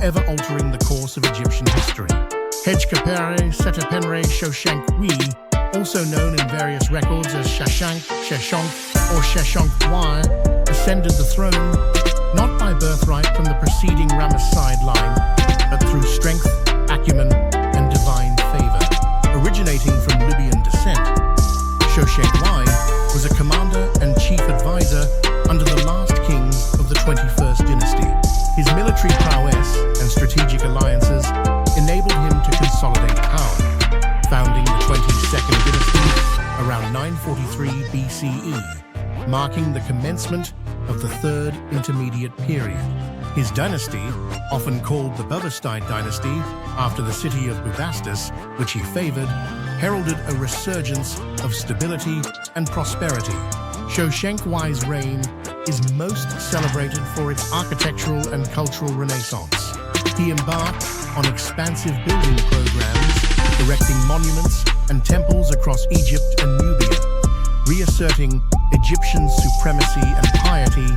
forever altering the course of Egyptian history. Hedjkheperre Setepenre Shoshenq I, also known in various records as Shashank, Sheshonk, or Sheshonk I, ascended the throne not by birthright from the preceding Ramesside line, but through strength, acumen, and divine favor. Originating from Libyan descent, Shoshenq I was a commander and chief advisor under the last kings of the 21st dynasty. His military prowess and strategic alliances enabled him to consolidate power, founding the 22nd Dynasty around 943 BCE, marking the commencement of the Third Intermediate Period. His dynasty, often called the Bubastite Dynasty after the city of Bubastis, which he favored, heralded a resurgence of stability and prosperity. Shoshenq I's reign is most celebrated for its architectural and cultural renaissance. He embarked on expansive building programs, erecting monuments and temples across Egypt and Nubia, reasserting Egyptian supremacy and piety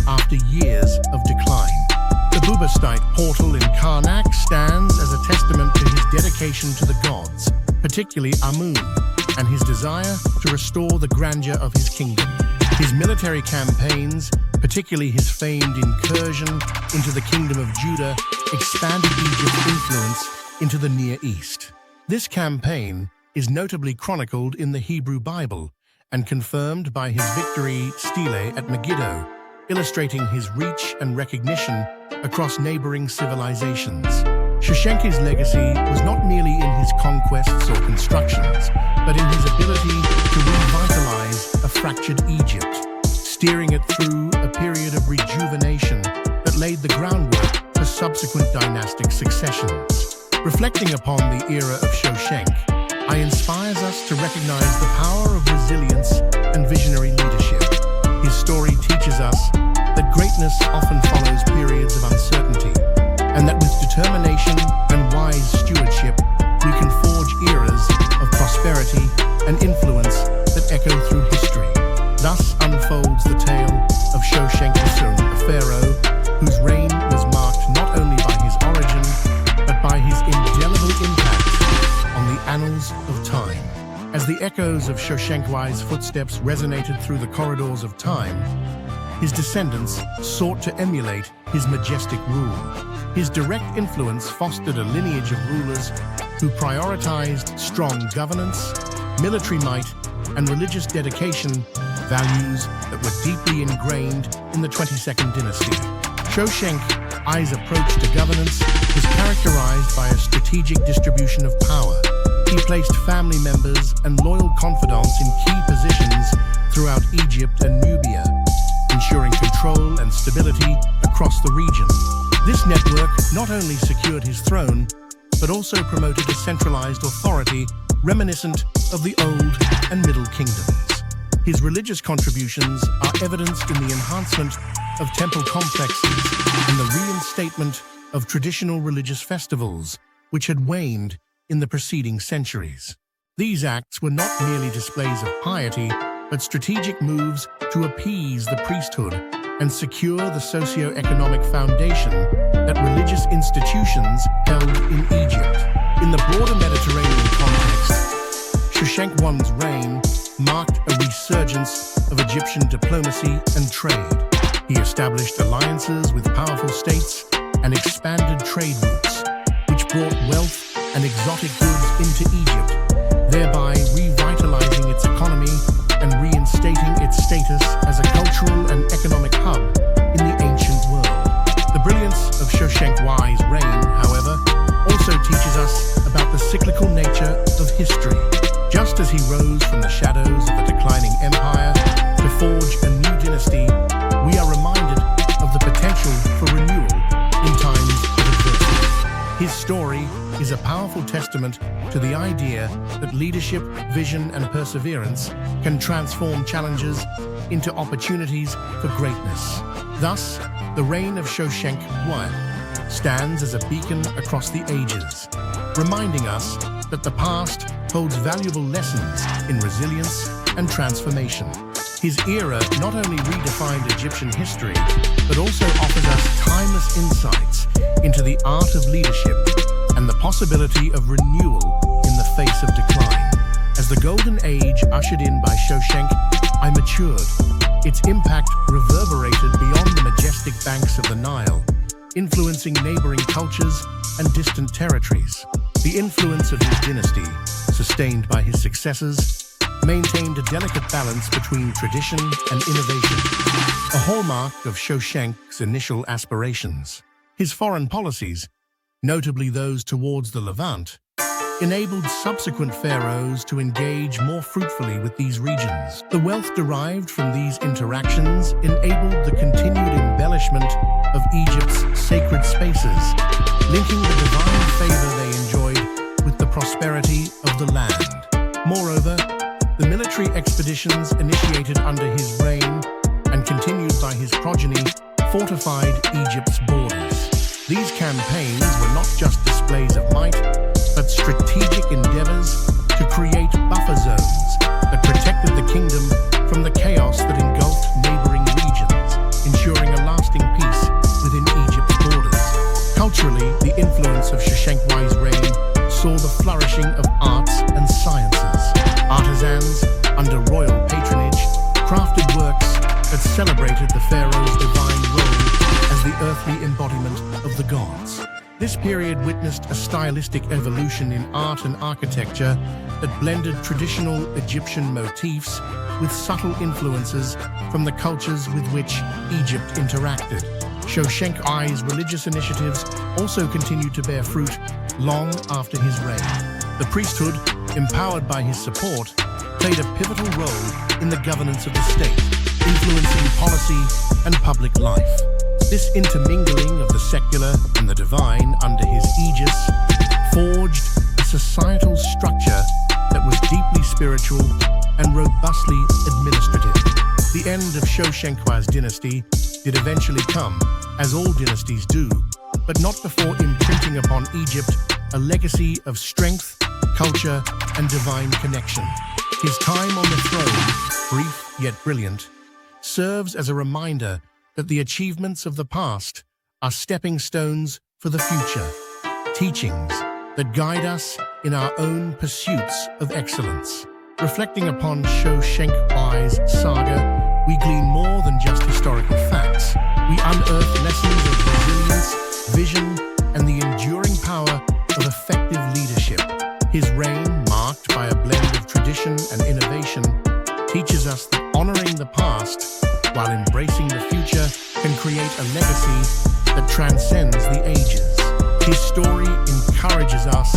after years of decline. The Bubastite portal in Karnak stands as a testament to his dedication to the gods, particularly Amun, and his desire to restore the grandeur of his kingdom. His military campaigns, particularly his famed incursion into the kingdom of Judah, expanded Egypt's influence into the Near East. This campaign is notably chronicled in the Hebrew Bible and confirmed by his victory stele at Megiddo, illustrating his reach and recognition across neighboring civilizations. Shoshenq's legacy was not merely in his conquests or constructions, but in his ability to revitalize a fractured Egypt, steering it through a period of rejuvenation that laid the groundwork for subsequent dynastic successions. Reflecting upon the era of Shoshenq I inspires us to recognize the power of resilience and visionary leadership. His story teaches us that greatness often follows periods of uncertainty, and that with determination and wise stewardship, we can forge eras of prosperity and influence that echo through history. Thus unfolds the tale of Shoshenq I, a pharaoh whose reign was marked not only by his origin, but by his indelible impact on the annals of time. As the echoes of Shoshenq I's footsteps resonated through the corridors of time, his descendants sought to emulate his majestic rule. His direct influence fostered a lineage of rulers who prioritized strong governance, military might, and religious dedication, values that were deeply ingrained in the 22nd Dynasty. Shoshenq I's approach to governance was characterized by a strategic distribution of power. He placed family members and loyal confidants in key positions throughout Egypt and Nubia, ensuring control and stability across the region. This network not only secured his throne, but also promoted a centralized authority reminiscent of the Old and Middle Kingdoms. His religious contributions are evidenced in the enhancement of temple complexes and the reinstatement of traditional religious festivals, which had waned in the preceding centuries. These acts were not merely displays of piety, but strategic moves to appease the priesthood and secure the socio-economic foundation that religious institutions held in Egypt. In the broader Mediterranean context, Shoshenq I's reign marked a resurgence of Egyptian diplomacy and trade. He established alliances with powerful states and expanded trade routes, which brought wealth and exotic goods into Egypt, thereby revitalizing its economy and reinstating its status as a cultural and economic hub in the ancient world. The brilliance of Shoshenq I's reign, however, also teaches us about the cyclical nature of history. Just as he rose from the shadows of a declining empire to forge a new dynasty, we are reminded of the potential for renewal in times of adversity. His story is a powerful testament to the idea that leadership, vision, and perseverance can transform challenges into opportunities for greatness. Thus, the reign of Shoshenq I stands as a beacon across the ages, reminding us that the past holds valuable lessons in resilience and transformation. His era not only redefined Egyptian history, but also offers us timeless insights into the art of leadership and the possibility of renewal in the face of decline. As the golden age ushered in by Shoshenq I matured, its impact reverberated beyond the majestic banks of the Nile, influencing neighboring cultures and distant territories. The influence of his dynasty, sustained by his successors, maintained a delicate balance between tradition and innovation, a hallmark of Shoshenq's initial aspirations. His foreign policies, notably those towards the Levant, enabled subsequent pharaohs to engage more fruitfully with these regions. The wealth derived from these interactions enabled the continued embellishment of Egypt's sacred spaces, linking the divine favor they enjoyed with the prosperity of the land. Moreover, the military expeditions initiated under his reign and continued by his progeny fortified Egypt's borders. These campaigns were not just displays of might, but strategic endeavors to create buffer zones that protected the kingdom from the chaos that engulfed neighboring regions, ensuring a lasting peace within Egypt's borders. Culturally, the influence of Sheshonq I's reign saw the flourishing of arts and sciences. Artisans, under royal patronage, crafted works that celebrated the pharaoh's divine role as the earthly embodiment of the gods. This period witnessed a stylistic evolution in art and architecture that blended traditional Egyptian motifs with subtle influences from the cultures with which Egypt interacted. Shoshenq I's religious initiatives also continued to bear fruit long after his reign. The priesthood, empowered by his support, played a pivotal role in the governance of the state, influencing policy and public life. This intermingling of the secular and the divine under his aegis forged a societal structure that was deeply spiritual and robustly administrative. The end of Shoshenq I's dynasty did eventually come, as all dynasties do, but not before imprinting upon Egypt a legacy of strength, culture, and divine connection. His time on the throne, brief yet brilliant, serves as a reminder that the achievements of the past are stepping stones for the future, teachings that guide us in our own pursuits of excellence. Reflecting upon Shoshenq I's saga, we glean more than just historical facts. We unearth lessons of resilience, vision, and the enduring power of effective leadership. His reign, marked by a blend of tradition and innovation, teaches us that honoring the past while embracing the future can create a legacy that transcends the ages. His story encourages us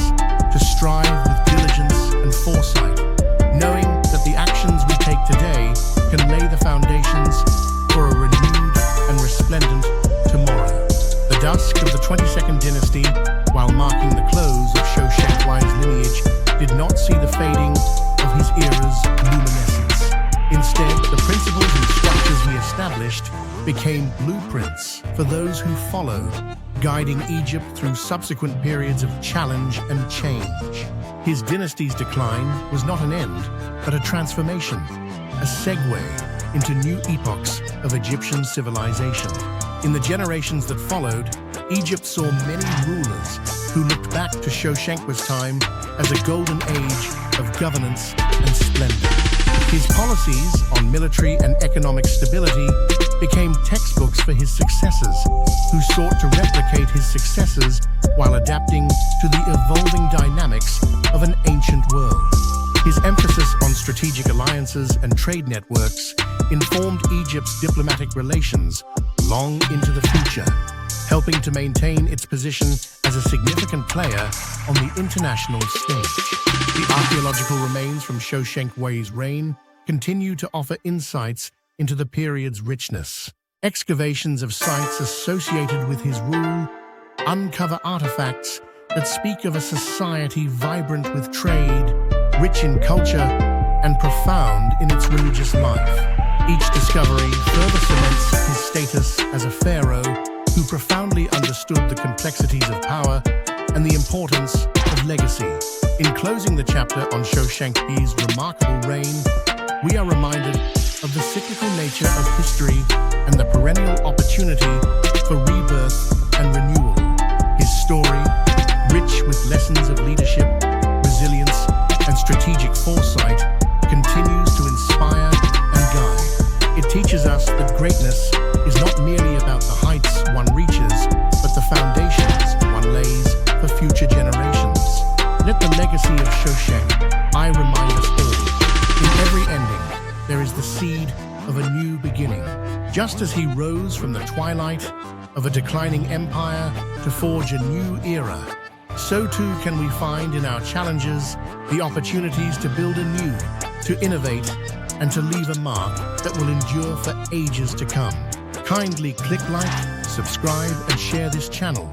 to strive with diligence and foresight, knowing that the actions we take today can lay the foundations for a renewed and resplendent tomorrow. The dusk of the 22nd Dynasty, while marking the close of Shoshenq I's lineage, did not see the fading of his era's luminescence. Instead, the principles and structures he established became blueprints for those who followed, guiding Egypt through subsequent periods of challenge and change. His dynasty's decline was not an end, but a transformation, a segue into new epochs of Egyptian civilization. In the generations that followed, Egypt saw many rulers who looked back to Shoshenq's time as a golden age of governance and splendor. His policies on military and economic stability became textbooks for his successors, who sought to replicate his successes while adapting to the evolving dynamics of an ancient world. His emphasis on strategic alliances and trade networks informed Egypt's diplomatic relations long into the future, helping to maintain its position as a significant player on the international stage. The archaeological remains from Shoshenq I's reign continue to offer insights into the period's richness. Excavations of sites associated with his rule uncover artifacts that speak of a society vibrant with trade, rich in culture, and profound in its religious life. Each discovery further cements his status as a pharaoh who profoundly understood the complexities of power and the importance of legacy. In closing the chapter on Shoshenq I's remarkable reign, we are reminded of the cyclical nature of history and the perennial opportunity for rebirth and renewal. His story, rich with lessons of leadership, resilience, and strategic foresight, continues to inspire and guide. It teaches us that greatness is not merely about the heights one reaches, but the foundations one lays for future generations. Let the legacy of Shoshenq I remind us all. In every ending, there is the seed of a new beginning. Just as he rose from the twilight of a declining empire to forge a new era, so too can we find in our challenges the opportunities to build anew, to innovate, and to leave a mark that will endure for ages to come. Kindly click like, subscribe, and share this channel